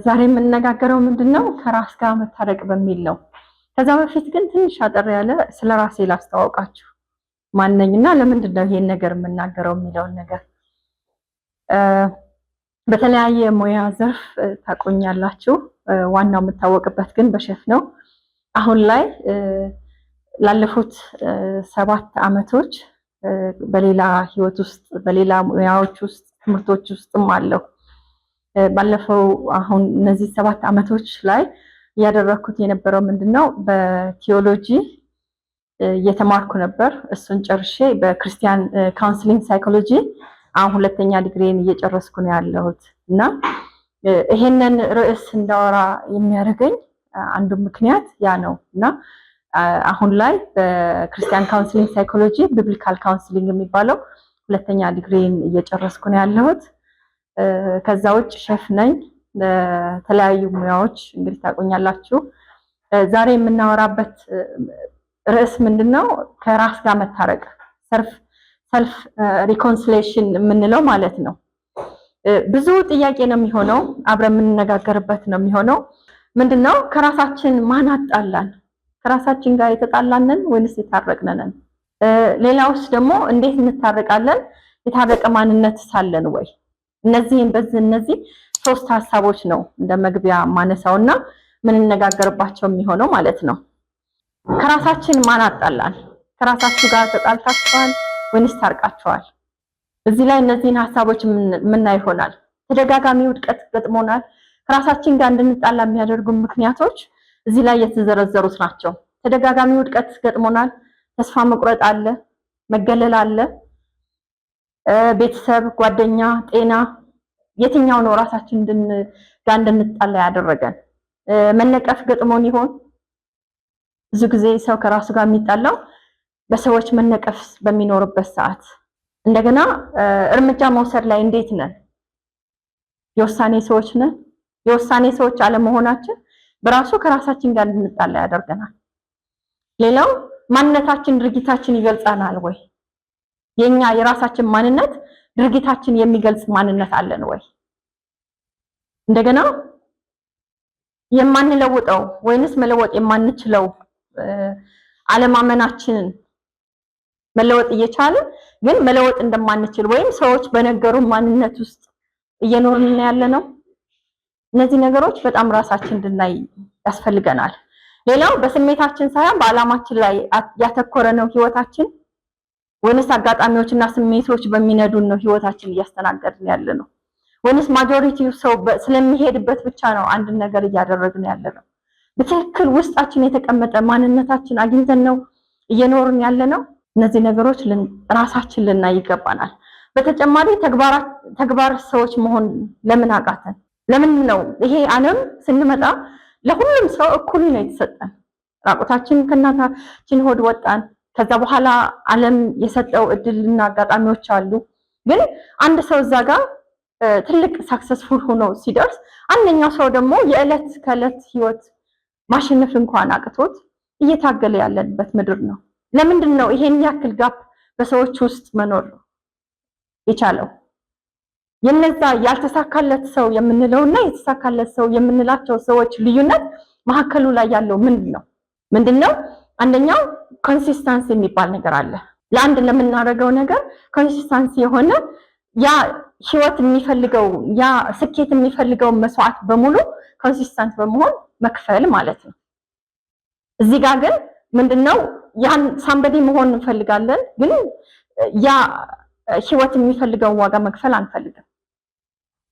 ዛሬ የምንነጋገረው ምንድነው ከራስ ጋር መታረቅ በሚል ነው። ከዛ በፊት ግን ትንሽ አጠር ያለ ስለራሴ ላስተዋውቃችሁ ማንነኝና ለምንድነው ይሄን ነገር የምናገረው የሚለውን ነገር በተለያየ ሙያ ዘርፍ ታቆኛላችሁ። ዋናው የምታወቅበት ግን በሼፍ ነው። አሁን ላይ ላለፉት 7 አመቶች በሌላ ህይወት ውስጥ በሌላ ሙያዎች ውስጥ ትምህርቶች ውስጥም አለው። ባለፈው አሁን እነዚህ 7 አመቶች ላይ ያደረኩት የነበረው ምንድነው በቲዮሎጂ እየተማርኩ ነበር። እሱን ጨርሼ በክርስቲያን ካውንስሊንግ ሳይኮሎጂ አሁን 2ኛ ዲግሪን እየጨረስኩ ነው ያለሁት እና ይሄንን ርዕስ እንዳወራ የሚያደርገኝ አንዱ ምክንያት ያ ነው እና አሁን ላይ በክርስቲያን ካውንስሊንግ ሳይኮሎጂ ቢብሊካል ካውንስሊንግ የሚባለው 2ኛ ዲግሪን እየጨረስኩ ነው ያለሁት። ከዛ ውጭ ሼፍ ነኝ። በተለያዩ ሙያዎች እንግዲህ ታቆኛላችሁ። ዛሬ የምናወራበት ርዕስ ምንድነው? ከራስ ጋር መታረቅ፣ ሰልፍ ሪኮንሲሌሽን የምንለው ማለት ነው። ብዙ ጥያቄ ነው የሚሆነው፣ አብረን የምንነጋገርበት ነው የሚሆነው። ምንድነው ከራሳችን ማን አጣላን? ከራሳችን ጋር የተጣላንን ወይስ የታረቅነን? ሌላውስ ደግሞ እንዴት እንታረቃለን? የታረቀ ማንነት ሳለን ወይ? እነዚህ 3 ሐሳቦች ነው እንደ መግቢያ ማነሳውና ምን እንነጋገርባቸው የሚሆነው ማለት ነው። ከራሳችን ማን አጣላን? ከራሳችሁ ጋር ተጣልታችኋል ወይስ ታርቃችኋል? እዚህ ላይ እነዚህን ሐሳቦች የምናይ ይሆናል። ተደጋጋሚ ውድቀት ገጥሞናል። ከራሳችን ጋር እንድንጣላ የሚያደርጉ ምክንያቶች እዚህ ላይ የተዘረዘሩት ናቸው። ተደጋጋሚ ውድቀት ገጥሞናል። ተስፋ መቁረጥ አለ፣ መገለል አለ፣ ቤተሰብ፣ ጓደኛ፣ ጤና። የትኛው ነው ራሳችን ጋር እንድንጣላ ያደረገን? መነቀፍ ገጥሞን ይሆን? ብዙ ጊዜ ሰው ከራሱ ጋር የሚጣላው በሰዎች መነቀፍ በሚኖርበት ሰዓት። እንደገና እርምጃ መውሰድ ላይ እንዴት ነን? የውሳኔ ሰዎች ነን? የውሳኔ ሰዎች አለመሆናችን በራሱ ከራሳችን ጋር እንድንጣላ ያደርገናል። ሌላው ማንነታችን ድርጊታችን ይገልጻናል ወይ? የራሳችን ማንነት ድርጊታችን የሚገልጽ ማንነት አለን ወይ? እንደገና የማንለውጠው ወይንስ መለወጥ የማንችለው አለማመናችንን መለወጥ እየቻልን ግን መለወጥ እንደማንችል ወይም ሰዎች በነገሩ ማንነት ውስጥ እየኖርን ያለነው? እነዚህ ነገሮች በጣም ራሳችን እንድናይ ያስፈልገናል። ሌላው በስሜታችን ሳይሆን በአላማችን ላይ ያተኮረ ነው ህይወታችን ወይንስ አጋጣሚዎችና ስሜቶች በሚነዱን ነው ህይወታችን እያስተናገድን ያለነው? ወይንስ ማጆሪቲው ሰው ስለሚሄድበት ብቻ ነው አንድ ነገር እያደረግን ያለነው? በትክክል ውስጣችን የተቀመጠ ማንነታችን አግኝተን ነው እየኖርን ያለነው? እነዚህ ነገሮች ራሳችን ልናይ ይገባናል። በተጨማሪ ተግባር ሰዎች መሆን ለምን አቃተን? ለምን ነው ይሄ ዓለም ስንመጣ ለሁሉም ሰው እኩል ነው የተሰጠን? ራቁታችን ከእናታችን ሆድ ወጣን። ከዛ በኋላ ዓለም የሰጠው እድልና አጋጣሚዎች አሉ። ግን አንድ ሰው እዛ ጋር ትልቅ ሰክሰስፉል ሆኖ ሲደርስ አንደኛው ሰው ደግሞ የዕለት ከዕለት ህይወት ማሸነፍ እንኳን አቅቶት እየታገለ ያለበት ምድር ነው። ለምንድን ነው ይሄን ያክል ጋፕ በሰዎች ውስጥ መኖር የቻለው? የነዛ ያልተሳካለት ሰው የምንለውና የተሳካለት ሰው የምንላቸው ሰዎች ልዩነት መሀከሉ ላይ ያለው ምንድነው? አንደኛው ኮንሲስተንሲ የሚባል ነገር አለ። ለአንድ ለምናደርገው ነገር ኮንሲስተንሲ የሆነ ያ ህይወት የሚፈልገው ያ ስኬት የሚፈልገው መስዋዕት በሙሉ ኮንሲስተንት በመሆን መክፈል ማለት ነው። እዚህ ጋር ግን ምንድነው ያን ሳምበዲ መሆን እንፈልጋለን፣ ግን ያ ህይወት የሚፈልገው ዋጋ መክፈል አንፈልግም።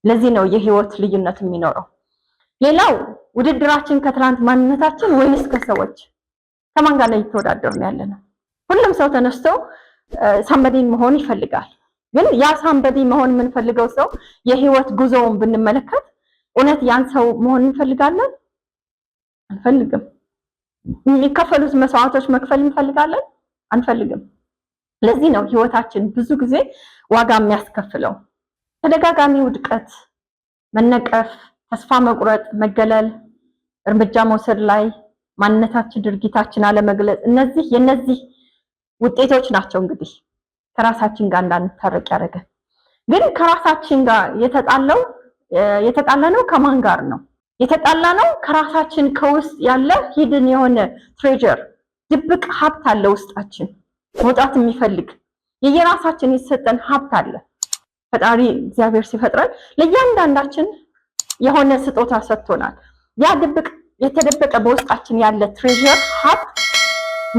ለዚህ ነው የህይወት ልዩነት የሚኖረው። ሌላው ውድድራችን ከትላንት ማንነታችን ወይንስ ከሰዎች ከማን ጋር ነው እየተወዳደርን ያለነው? ሁሉም ሰው ተነስቶ ሳምበዲን መሆን ይፈልጋል። ግን ያ ሳምበዲ መሆን የምንፈልገው ሰው የህይወት ጉዞውን ብንመለከት እውነት ያን ሰው መሆን እንፈልጋለን? አንፈልግም። የሚከፈሉት መስዋዕቶች መክፈል እንፈልጋለን? አንፈልግም። ለዚህ ነው ህይወታችን ብዙ ጊዜ ዋጋ የሚያስከፍለው። ተደጋጋሚ ውድቀት፣ መነቀፍ፣ ተስፋ መቁረጥ፣ መገለል፣ እርምጃ መውሰድ ላይ ማንነታችን ድርጊታችን አለመግለጽ፣ የነዚህ ውጤቶች ናቸው እንግዲህ ከራሳችን ጋር እንዳንታረቅ ያደረገን። ግን ከራሳችን ጋር የተጣለው የተጣላነው ከማን ጋር ነው? የተጣላነው ከራሳችን ከውስጥ ያለ ሂድን የሆነ ትሬጀር ድብቅ ሀብት አለ ውስጣችን መውጣት የሚፈልግ የየራሳችን የተሰጠን ሀብት አለ። ፈጣሪ እግዚአብሔር ሲፈጥረን ለእያንዳንዳችን የሆነ ስጦታ ሰጥቶናል። ያ ድብቅ የተደበቀ በውስጣችን ያለ ትሬጀር ሀብት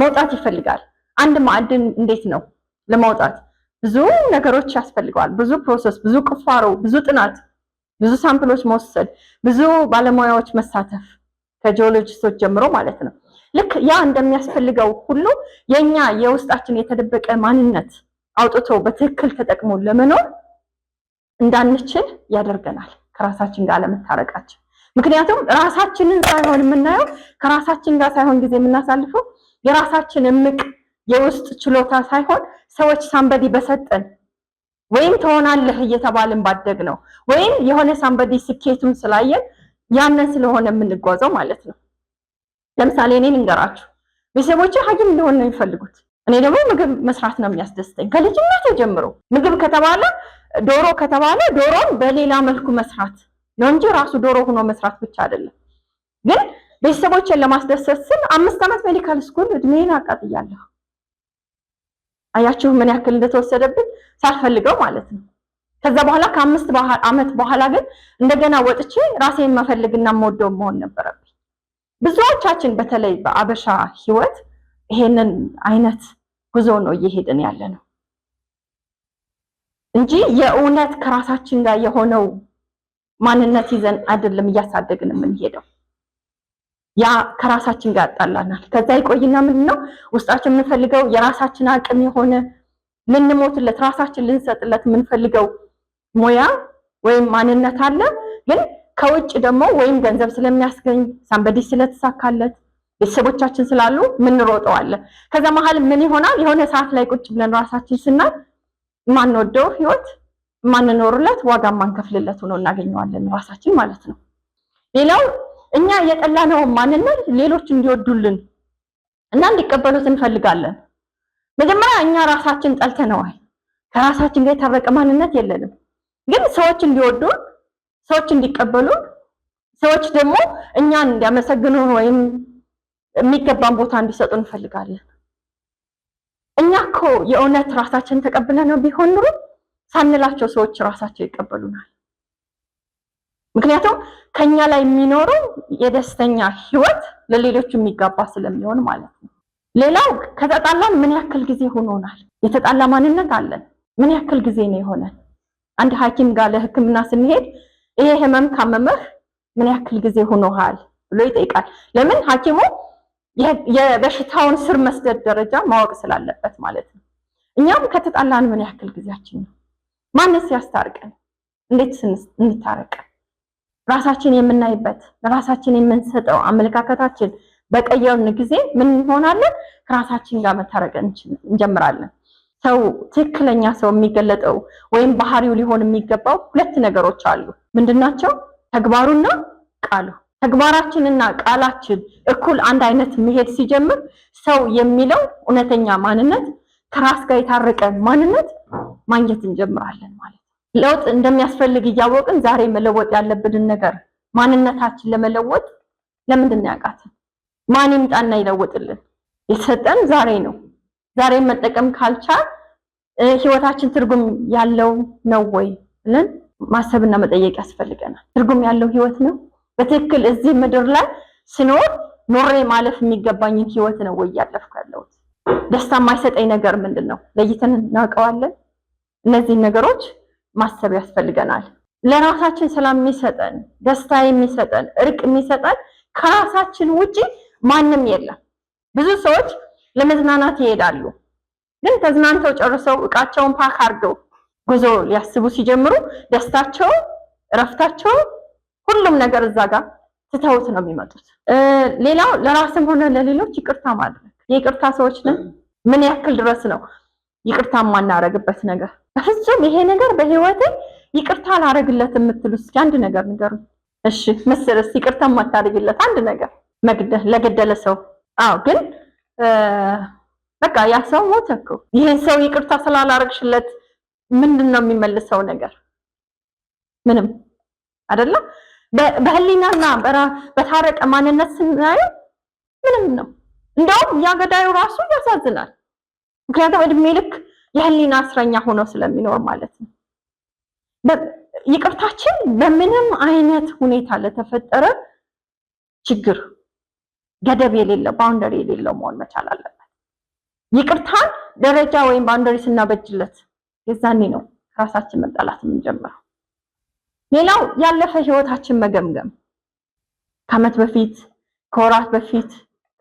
መውጣት ይፈልጋል። አንድ ማዕድን እንዴት ነው ለማውጣት? ብዙ ነገሮች ያስፈልገዋል። ብዙ ፕሮሰስ፣ ብዙ ቁፋሮ፣ ብዙ ጥናት፣ ብዙ ሳምፕሎች መወሰድ፣ ብዙ ባለሙያዎች መሳተፍ ከጂኦሎጂስቶች ጀምሮ ማለት ነው። ልክ ያ እንደሚያስፈልገው ሁሉ የኛ የውስጣችን የተደበቀ ማንነት አውጥቶ በትክክል ተጠቅሞ ለመኖር እንዳንችል ያደርገናል ከራሳችን ጋር ለመታረቃችን። ምክንያቱም ራሳችንን ሳይሆን የምናየው ከራሳችን ጋር ሳይሆን ጊዜ የምናሳልፈው የራሳችን እምቅ የውስጥ ችሎታ ሳይሆን ሰዎች ሳምበዲ በሰጠን ወይም ትሆናለህ እየተባልን ባደግ ነው ወይም የሆነ ሳምበዲ ስኬቱን ስላየን ያንን ስለሆነ የምንጓዘው ማለት ነው። ለምሳሌ እኔን እንገራችሁ፣ ቤተሰቦቼ ሐኪም እንደሆነ ነው የሚፈልጉት። እኔ ደግሞ ምግብ መስራት ነው የሚያስደስተኝ ከልጅነቴ ጀምሮ። ምግብ ከተባለ ዶሮ ከተባለ ዶሮን በሌላ መልኩ መስራት ነው እንጂ ራሱ ዶሮ ሆኖ መስራት ብቻ አይደለም። ግን ቤተሰቦቼን ለማስደሰት ስል 5 ዓመት ሜዲካል ስኩል እድሜን አቃጥያለሁ። አያችሁ ምን ያክል እንደተወሰደብኝ ሳልፈልገው ማለት ነው። ከዛ በኋላ ከ5 ዓመት በኋላ ግን እንደገና ወጥቼ ራሴን መፈልግና መወደው መሆን ነበረብኝ። ብዙዎቻችን በተለይ በአበሻ ህይወት ይሄንን አይነት ጉዞ ነው እየሄድን ያለ ነው እንጂ የእውነት ከራሳችን ጋር የሆነው ማንነት ይዘን አይደለም እያሳደግን የምንሄደው። ያ ከራሳችን ጋር ያጣላናል። ከዛ ይቆይና ምንድነው ውስጣችን የምንፈልገው የራሳችን አቅም የሆነ ልንሞትለት ራሳችን ልንሰጥለት የምንፈልገው ሙያ ወይም ማንነት አለ። ግን ከውጭ ደግሞ ወይም ገንዘብ ስለሚያስገኝ ሳምበዲ ስለተሳካለት ቤተሰቦቻችን ስላሉ ምን ሮጠዋለ። ከዛ መሀል ምን ይሆናል? የሆነ ሰዓት ላይ ቁጭ ብለን ራሳችን ስናይ ማንወደው ህይወት ማንኖርለት ዋጋ ማንከፍልለት ሆኖ እናገኘዋለን ራሳችን ማለት ነው። ሌላው እኛ የጠላነው ማንነት ሌሎች እንዲወዱልን እና እንዲቀበሉት እንፈልጋለን። መጀመሪያ እኛ ራሳችን ጠልተነዋል። ከራሳችን ጋር የታረቀ ማንነት የለንም። ግን ሰዎች እንዲወዱን፣ ሰዎች እንዲቀበሉን፣ ሰዎች ደግሞ እኛን እንዲያመሰግኑን ወይም የሚገባን ቦታ እንዲሰጡን እንፈልጋለን። እኛ እኮ የእውነት ራሳችን ተቀብለነው ቢሆን ኑሮ ሳንላቸው ሰዎች ራሳቸው ይቀበሉናል። ምክንያቱም ከኛ ላይ የሚኖረው የደስተኛ ህይወት ለሌሎች የሚጋባ ስለሚሆን ማለት ነው። ሌላው ከተጣላን ምን ያክል ጊዜ ሆኖናል? የተጣላ ማንነት አለን። ምን ያክል ጊዜ ነው የሆነን? አንድ ሐኪም ጋር ለህክምና ስንሄድ ይሄ ህመም ካመመህ ምን ያክል ጊዜ ሆኖሃል ብሎ ይጠይቃል። ለምን? ሐኪሙ የበሽታውን ስር መስደድ ደረጃ ማወቅ ስላለበት ማለት ነው። እኛም ከተጣላን ምን ያክል ጊዜያችን ነው? ማንስ ያስታርቀን? እንዴት እንታረቅ? ራሳችን የምናይበት ለራሳችን የምንሰጠው አመለካከታችን በቀየርን ጊዜ ምን እንሆናለን? ከራሳችን ጋር መታረቅ እንጀምራለን። ሰው ትክክለኛ ሰው የሚገለጠው ወይም ባህሪው ሊሆን የሚገባው 2 ነገሮች አሉ። ምንድናቸው? ተግባሩና ቃሉ። ተግባራችንና ቃላችን እኩል አንድ አይነት መሄድ ሲጀምር ሰው የሚለው እውነተኛ ማንነት ከራስ ጋር የታረቀ ማንነት ማግኘት እንጀምራለን ማለት ነው። ለውጥ እንደሚያስፈልግ እያወቅን ዛሬ መለወጥ ያለብንን ነገር ማንነታችን ለመለወጥ ለምንድን ነው ያቃተን? ማን ይምጣና ይለውጥልን? የተሰጠን ዛሬ ነው። ዛሬ መጠቀም ካልቻል ህይወታችን ትርጉም ያለው ነው ወይ ብለን ማሰብና መጠየቅ ያስፈልገናል። ትርጉም ያለው ህይወት ነው? በትክክል እዚህ ምድር ላይ ስኖር ኖሬ ማለፍ የሚገባኝን ህይወት ነው ወይ ያለፍኩ ያለሁት? ደስታ የማይሰጠኝ ነገር ምንድነው? ለይተን እናውቀዋለን? እነዚህ ነገሮች ማሰብ ያስፈልገናል። ለራሳችን ሰላም የሚሰጠን፣ ደስታ የሚሰጠን፣ እርቅ የሚሰጠን ከራሳችን ውጪ ማንም የለም። ብዙ ሰዎች ለመዝናናት ይሄዳሉ። ግን ተዝናንተው ጨርሰው እቃቸውን ፓክ አድርገው ጉዞ ሊያስቡ ሲጀምሩ ደስታቸው፣ እረፍታቸው፣ ሁሉም ነገር እዛ ጋር ትተውት ነው የሚመጡት። ሌላው ለራስም ሆነ ለሌሎች ይቅርታ ማድረግ። የይቅርታ ሰዎች ነን። ምን ያክል ድረስ ነው ይቅርታ የማናረግበት ነገር? በፍጹም ይሄ ነገር በህይወቴ ይቅርታ አላረግለት የምትሉ እስኪ አንድ ነገር ንገሩኝ። እሺ መስለስ ይቅርታ የማታረግለት አንድ ነገር መግደል፣ ለገደለ ሰው። አዎ ግን በቃ ያ ሰው ሞተ እኮ። ይሄን ሰው ይቅርታ ስላላረግሽለት ምንድነው የሚመልሰው ነገር? ምንም። አይደለ? በህሊናና በታረቀ ማንነት ስናየው ምንም ነው። እንደውም ያገዳዩ ራሱ ያሳዝናል። ምክንያቱም እድሜ ልክ የህሊና እስረኛ ሆኖ ስለሚኖር ማለት ነው። ይቅርታችን በምንም አይነት ሁኔታ ለተፈጠረ ችግር ገደብ የሌለው ባውንደሪ የሌለው መሆን መቻል አለበት። ይቅርታን ደረጃ ወይም ባውንደሪ ስናበጅለት የዛኔ ነው ራሳችን መጣላት የምንጀምረው። ሌላው ያለፈ ህይወታችን መገምገም፣ ከዓመት በፊት ከወራት በፊት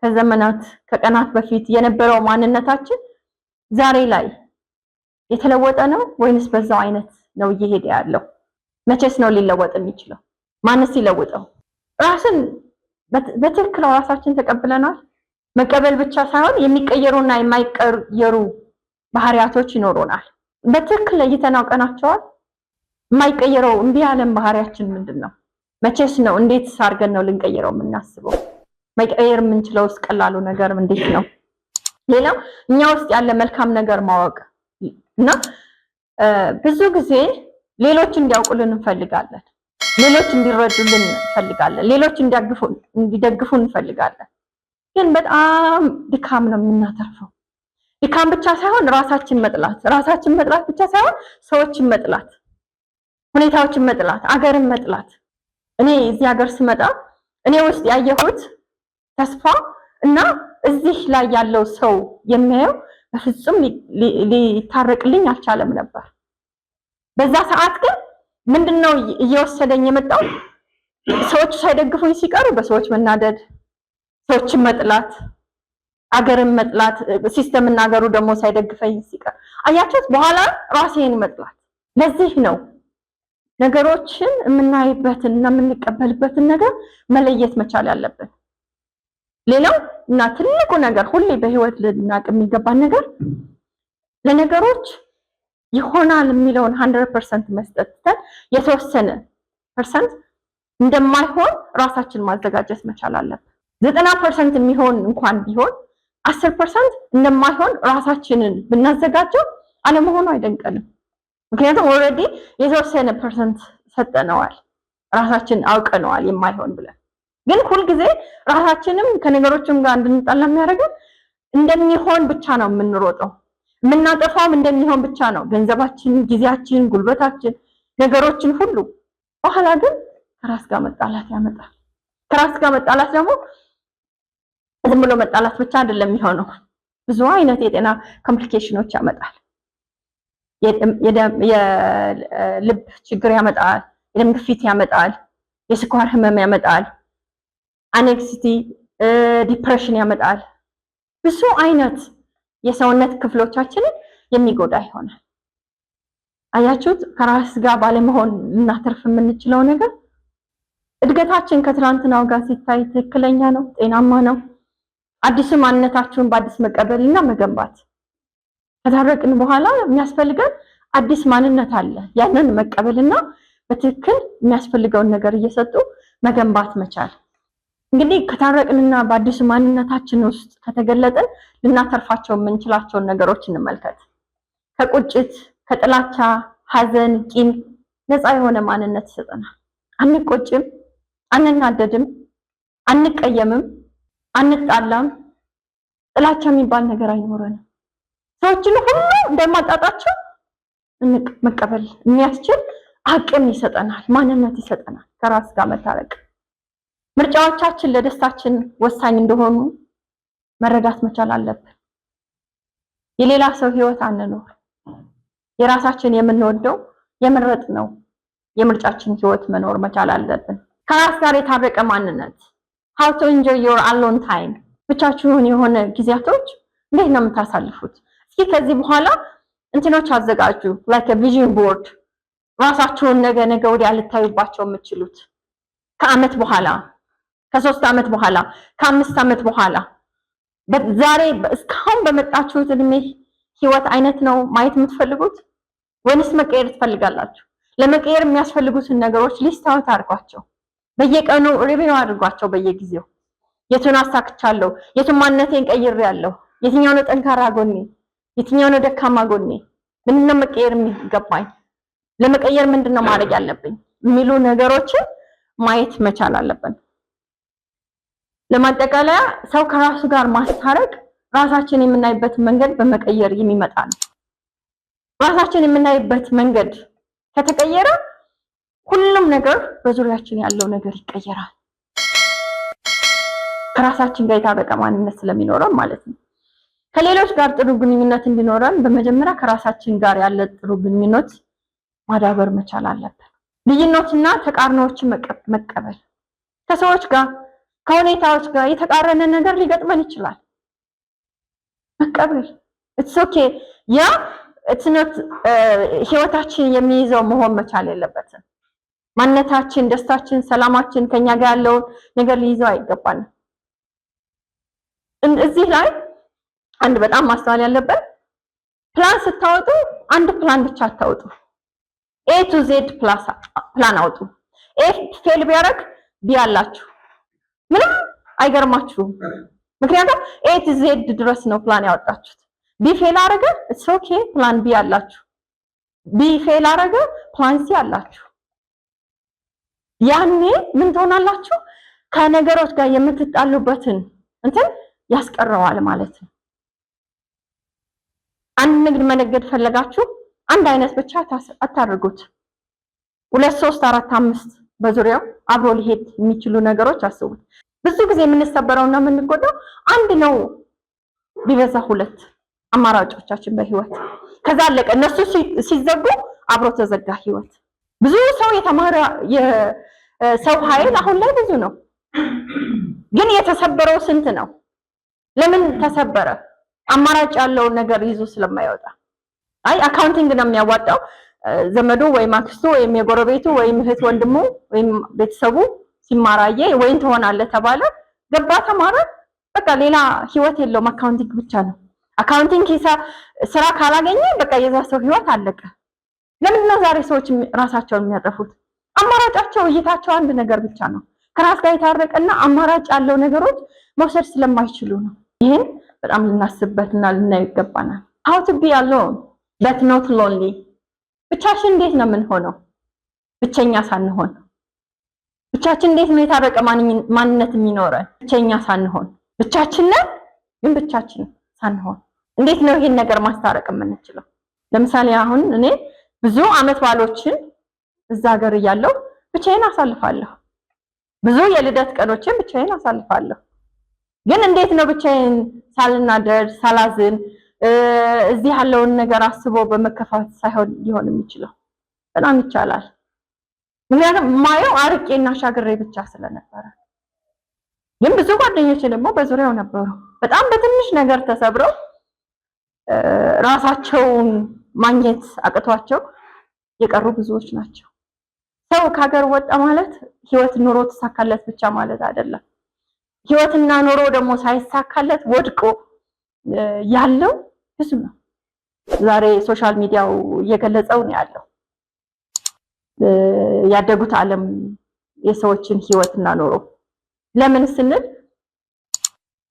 ከዘመናት ከቀናት በፊት የነበረው ማንነታችን ዛሬ ላይ የተለወጠ ነው ወይንስ በዛው አይነት ነው እየሄደ ያለው? መቼስ ነው ሊለወጥ የሚችለው? ማንስ ይለውጠው? ራስን በትክክል ራሳችን ተቀብለናል? መቀበል ብቻ ሳይሆን የሚቀየሩና የማይቀየሩ ባህሪያቶች ይኖሩናል። በትክክል ለይተን አውቀናቸዋል? የማይቀየረው እምቢ ያለን ባህሪያችን ምንድነው? መቼስ ነው እንዴት አድርገን ነው ልንቀይረው የምናስበው? መቀየር የምንችለውስ ቀላሉ ነገር እንዴት ነው? ሌላው እኛ ውስጥ ያለ መልካም ነገር ማወቅ እና ብዙ ጊዜ ሌሎች እንዲያውቁልን እንፈልጋለን፣ ሌሎች እንዲረዱልን እንፈልጋለን፣ ሌሎች እንዲደግፉን እንፈልጋለን። ግን በጣም ድካም ነው የምናተርፈው። ድካም ብቻ ሳይሆን ራሳችን መጥላት ብቻ ሳይሆን ሰዎችን መጥላት፣ ሁኔታዎችን መጥላት፣ አገርን መጥላት። እኔ እዚህ ሀገር ስመጣ እኔ ውስጥ ያየሁት ተስፋ እና እዚህ ላይ ያለው ሰው የሚያየው በፍጹም ሊታረቅልኝ አልቻለም ነበር። በዛ ሰዓት ግን ምንድነው እየወሰደኝ የመጣው? ሰዎች ሳይደግፉኝ ሲቀሩ በሰዎች መናደድ፣ ሰዎችን መጥላት፣ አገርን መጥላት፣ ሲስተም እና አገሩ ደግሞ ሳይደግፈኝ ሲቀር አያችሁት፣ በኋላ ራሴን መጥላት። ለዚህ ነው ነገሮችን የምናይበትን እና የምንቀበልበትን ነገር መለየት መቻል ያለብን። ሌላው እና ትልቁ ነገር ሁሌ በህይወት ልናቅ የሚገባን ነገር ለነገሮች ይሆናል የሚለውን 100% መስጠት የተወሰነ ፐርሰንት እንደማይሆን ራሳችን ማዘጋጀት መቻል አለብን። 90% የሚሆን እንኳን ቢሆን 10% እንደማይሆን ራሳችንን ብናዘጋጀው አለመሆኑ አይደንቀንም። ምክንያቱም ኦልሬዲ የተወሰነ ፐርሰንት ሰጠነዋል፣ ራሳችን አውቀነዋል የማይሆን ብለን። ግን ሁልጊዜ ራሳችንም ከነገሮችም ጋር እንድንጣላ የሚያደርገን እንደሚሆን ብቻ ነው የምንሮጠው። የምናጠፋውም እንደሚሆን ብቻ ነው፣ ገንዘባችን፣ ጊዜያችን፣ ጉልበታችን፣ ነገሮችን ሁሉ። በኋላ ግን ከራስ ጋር መጣላት ያመጣል። ከራስ ጋር መጣላት ደግሞ ዝም ብሎ መጣላት ብቻ አይደለም የሚሆነው፣ ብዙ አይነት የጤና ኮምፕሊኬሽኖች ያመጣል። የልብ ችግር ያመጣል፣ የደም ግፊት ያመጣል፣ የስኳር ህመም ያመጣል፣ አኔክሲቲ ዲፕሬሽን ያመጣል። ብዙ አይነት የሰውነት ክፍሎቻችንን የሚጎዳ ይሆናል። አያችሁት? ከራስ ጋር ባለመሆን ልናተርፍ የምንችለው ነገር እድገታችን ከትላንትናው ጋር ሲታይ ትክክለኛ ነው፣ ጤናማ ነው። አዲስ ማንነታችሁን በአዲስ መቀበልና መገንባት። ከታረቅን በኋላ የሚያስፈልገን አዲስ ማንነት አለ። ያንን መቀበልና በትክክል የሚያስፈልገውን ነገር እየሰጡ መገንባት መቻል። እንግዲህ ከታረቅንና በአዲስ ማንነታችን ውስጥ ከተገለጥን ልናተርፋቸው የምንችላቸውን ነገሮች እንመልከት። ከቁጭት፣ ከጥላቻ፣ ሐዘን፣ ቂም ነፃ የሆነ ማንነት ይሰጠናል። አንቆጭም፣ አንናደድም፣ አንቀየምም፣ አንጣላም። ጥላቻ የሚባል ነገር አይኖረንም። ሰዎችን ሁሉ እንደማጣጣቸው መቀበል የሚያስችል አቅም ይሰጠናል፣ ማንነት ይሰጠናል። ከራስ ጋር መታረቅ ምርጫዎቻችን ለደስታችን ወሳኝ እንደሆኑ መረዳት መቻል አለብን። የሌላ ሰው ህይወት አንኖር። የራሳችን የምንወደው የመረጥነው የምርጫችን ህይወት መኖር መቻል አለብን። ከራስ ጋር የታረቀ ማንነት how to enjoy your alone time። ብቻችሁን የሆነ ጊዜያቶች እንዴት ነው የምታሳልፉት? እስኪ ከዚህ በኋላ እንትኖች አዘጋጁ፣ like a vision board። ራሳችሁን ነገ ወዲያ ልታዩባቸው የምትችሉት ከዓመት በኋላ፣ ከ3 ዓመት በኋላ፣ ከ5 ዓመት በኋላ ዛሬ እስካሁን በመጣችሁት እድሜ ህይወት አይነት ነው ማየት የምትፈልጉት ወይስ መቀየር ትፈልጋላችሁ? ለመቀየር የሚያስፈልጉትን ነገሮች ሊስት አውት አድርጓቸው። በየቀኑ ሪቪው አድርጓቸው። በየጊዜው የቱን አሳክቻለሁ፣ የቱን ማንነቴን ቀይሬያለሁ፣ የትኛው ነው ጠንካራ ጎኔ፣ የትኛው ነው ደካማ ጎኔ፣ ምንድነው መቀየር የሚገባኝ፣ ለመቀየር ምንድነው ማድረግ ያለብኝ፣ የሚሉ ነገሮችን ማየት መቻል አለብን። ለማጠቃለያ ሰው ከራሱ ጋር ማስታረቅ ራሳችን የምናይበት መንገድ በመቀየር የሚመጣ ነው። ራሳችን የምናይበት መንገድ ከተቀየረ ሁሉም ነገር በዙሪያችን ያለው ነገር ይቀየራል። ከራሳችን ጋር የታረቀ ማንነት ስለሚኖረን ማለት ነው። ከሌሎች ጋር ጥሩ ግንኙነት እንዲኖረን በመጀመሪያ ከራሳችን ጋር ያለ ጥሩ ግንኙነት ማዳበር መቻል አለብን። ልዩነትና ተቃርኖዎችን መቀበል። ከሰዎች ጋር ከሁኔታዎች ጋር የተቃረነ ነገር ሊገጥመን ይችላል። መቀበል it's okay ያ it's not ህይወታችን የሚይዘው መሆን መቻል የለበትም። ማንነታችን፣ ደስታችን፣ ሰላማችን ከኛ ጋር ያለው ነገር ሊይዘው አይገባንም። እዚህ ላይ አንድ በጣም ማስተዋል ያለበት ፕላን ስታወጡ አንድ ፕላን ብቻ አታውጡ። A to Z ፕላን አውጡ። ኤ ፌል ቢያደርግ ቢ አላችሁ። ምንም አይገርማችሁም። ምክንያቱም A to Z ድረስ ነው ፕላን ያወጣችሁት። ቢ ፌል አደረገ it's okay ፕላን ቢ አላችሁ። ቢ ፌል አደረገ ፕላን ሲ አላችሁ። ያኔ ምን ትሆናላችሁ? ከነገሮች ጋር የምትጣሉበትን እንትን ያስቀረዋል ማለት ነው። አንድ ንግድ መነገድ ፈለጋችሁ አንድ አይነት ብቻ አታድርጉት። 2 3 4 5 በዙሪያው አብሮ ሊሄድ የሚችሉ ነገሮች አስቡት። ብዙ ጊዜ የምንሰበረውና የምንጎዳው አንድ ነው ቢበዛ 2 አማራጮቻችን በህይወት ከዛ አለቀ። እነሱ ሲዘጉ አብሮ ተዘጋ ህይወት። ብዙ ሰው የተማረ የሰው ኃይል አሁን ላይ ብዙ ነው፣ ግን የተሰበረው ስንት ነው? ለምን ተሰበረ? አማራጭ ያለውን ነገር ይዞ ስለማይወጣ። አይ አካውንቲንግ ነው የሚያዋጣው ዘመዱ ወይም አክስቱ ወይም የጎረቤቱ ወይም እህት ወንድሙ ወይም ቤተሰቡ ሲማራየ ወይን ትሆናለህ ተባለ፣ ገባ፣ ተማረ፣ በቃ ሌላ ህይወት የለውም። አካውንቲንግ ብቻ ነው። አካውንቲንግ ስራ ካላገኘ በቃ የዛ ሰው ህይወት አለቀ። ለምን ነው ዛሬ ሰዎች ራሳቸውን የሚያጠፉት? አማራጫቸው እይታቸው አንድ ነገር ብቻ ነው። ከራስ ጋር የታረቀና አማራጭ ያለው ነገሮች መውሰድ ስለማይችሉ ነው። ይሄን በጣም ልናስብበትና ልናየው ይገባናል። how to be alone but not lonely። ብቻችን እንዴት ነው የምንሆነው? ብቸኛ ሳንሆን። ብቻችን እንዴት ነው የታረቀ ማንነት የሚኖረን? ብቸኛ ሳንሆን። ብቻችን ነን ግን ብቻችን ሳንሆን እንዴት ነው ይሄን ነገር ማስታረቅ የምንችለው? ለምሳሌ አሁን እኔ ብዙ አመት ባሎችን እዛ ሀገር እያለሁ ብቻዬን አሳልፋለሁ። ብዙ የልደት ቀኖችን ብቻዬን አሳልፋለሁ። ግን እንዴት ነው ብቻዬን ሳልናደድ ሳላዝን እዚህ ያለውን ነገር አስቦ በመከፋት ሳይሆን ሊሆን የሚችለው? በጣም ይቻላል። ምክንያቱም ማየው አርቄና ሻግሬ ብቻ ስለነበረ። ግን ብዙ ጓደኞቼ ደግሞ በዙሪያው ነበሩ። በጣም በትንሽ ነገር ተሰብረው ራሳቸውን ማግኘት አቅቷቸው የቀሩ ብዙዎች ናቸው። ሰው ከሀገር ወጣ ማለት ህይወት ኑሮ ተሳካለት ብቻ ማለት አይደለም። ህይወትና ኑሮ ደግሞ ሳይሳካለት ወድቆ ያለው ብዙ ነው። ዛሬ ሶሻል ሚዲያው እየገለጸው ነው ያለው። ያደጉት ዓለም የሰዎችን ህይወትና ኑሮ ለምን ስንል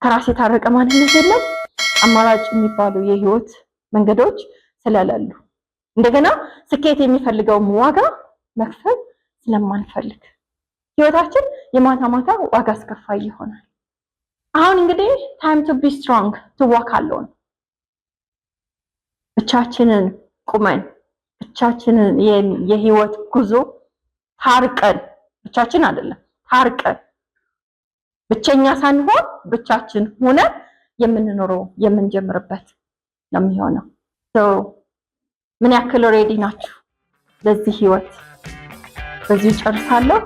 ከራስ የታረቀ ማንነት የለም። አማራጭ የሚባሉ የህይወት መንገዶች ስለሌሉ እንደገና ስኬት የሚፈልገው ዋጋ መክፈል ስለማንፈልግ ህይወታችን የማታ ማታ ዋጋ አስከፋይ ይሆናል። አሁን እንግዲህ time to be strong to walk alone። ብቻችንን ቁመን ብቻችንን የህይወት ጉዞ ታርቀን ብቻችን አይደለም ታርቀን ብቸኛ ሳንሆን ብቻችን ሆነን የምንኖረው የምንጀምርበት ነው የሚሆነው። ምን ያክል ሬዲ ናችሁ ለዚህ ህይወት? በዚህ ጨርሳለሁ።